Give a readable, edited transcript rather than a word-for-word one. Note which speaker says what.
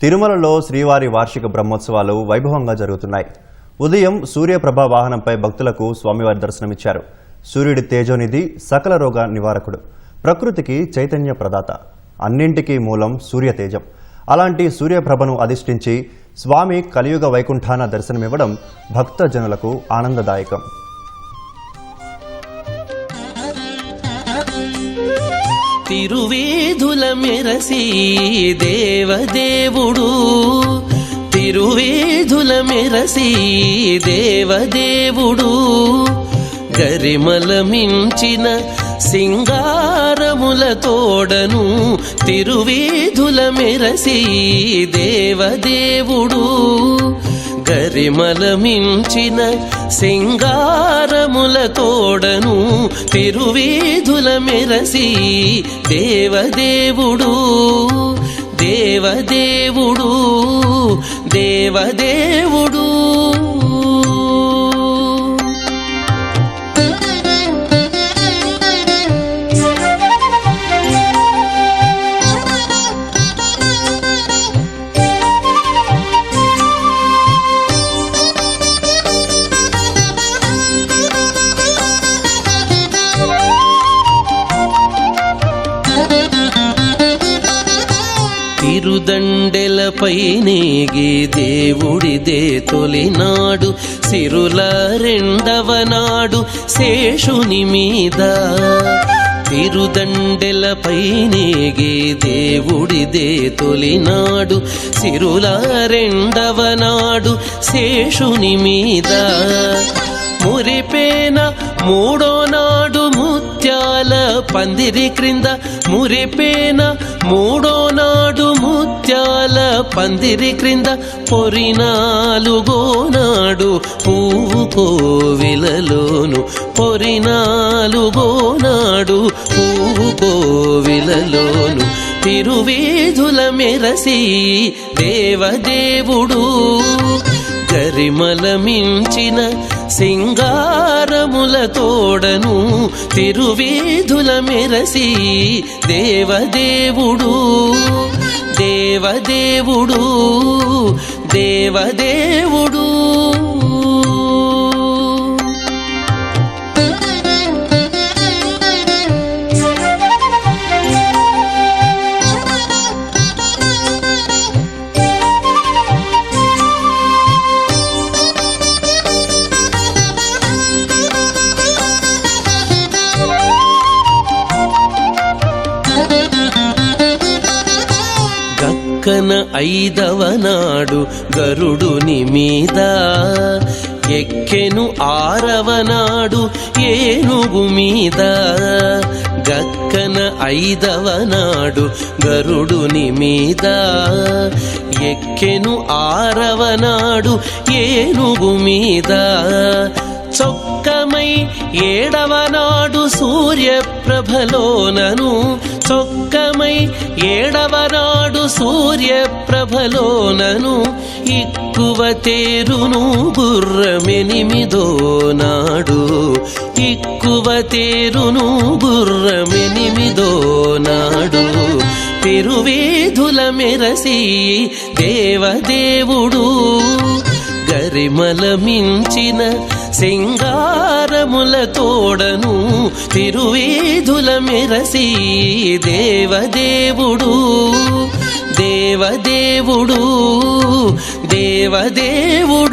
Speaker 1: తిరుమలలో శ్రీవారి వార్షిక బ్రహ్మోత్సవాలు వైభవంగా జరుగుతున్నాయి. ఉదయం సూర్యప్రభ వాహనంపై భక్తులకు స్వామివారి దర్శనమిచ్చారు. సూర్యుడి తేజోనిధి, సకల రోగ నివారకుడు, ప్రకృతికి చైతన్య ప్రదాత, అన్నింటికీ మూలం సూర్యతేజం. అలాంటి సూర్యప్రభను అధిష్ఠించి స్వామి కలియుగ వైకుంఠాన దర్శనమివ్వడం భక్తజనులకు ఆనందదాయకం.
Speaker 2: తిరువేధుల మెరసి దేవదేవుడు, తిరువేధుల మెరసి దేవదేవుడు, గరిమల మించిన సింగారముల తోడను తిరువేధుల మెరసి దేవదేవుడు, గరిమల మించిన సింగారముల తోడను తిరువేధుల మెరసి దేవదేవుడు, దేవదేవుడు, దేవదేవుడు. తిరుదండెలపై నేగి దేవుడిదే తొలినాడు, సిరుల రెండవ నాడు శేషుని మీద. తిరుదండెలపై నేగి దేవుడిదే తొలినాడు, సిరుల రెండవ నాడు శేషుని మీద. మురిపేన మూడో నాడు ముత్యాల పందిరి క్రింద, మురిపేన మూడో నాడు ముత్యాల పందిరి క్రింద, పొరినాలుగో నాడు పువ్వు కోవిలలోను, పొరినాలుగో నాడు పువ్వు కోవిలలోను తిరువేధుల మెరసి దేవదేవుడు, గరిమల మించిన సింగారముల తోడను తిరువేధుల మెరసి దేవదేవుడు, దేవదేవుడు, దేవదేవుడు. గక్కన ఐదవ నాడు గరుడుని మీద, ఎక్కెను ఆరవ నాడు ఏనుగు మీద. గక్కన ఐదవ నాడు గరుడుని మీద, ఎక్కెను ఆరవ నాడు ఏనుగు మీద. చొక్కమై ఏడవ నాడు సూర్యప్రభలోనను, చొక్కమై ఏడవ నాడు సూర్యప్రభలోనను, ఇక్కువ తేరును గుర్రమెనిమిదో నాడు, ఇక్కువ తేరును గుర్రమెనిమిదో నాడు తిరువేధుల మెరసి దేవదేవుడు, గరిమల మించిన సింగారముల తోడను తిరువేధుల మెరసి దేవదేవుడు, దేవదేవుడు, దేవదేవుడు.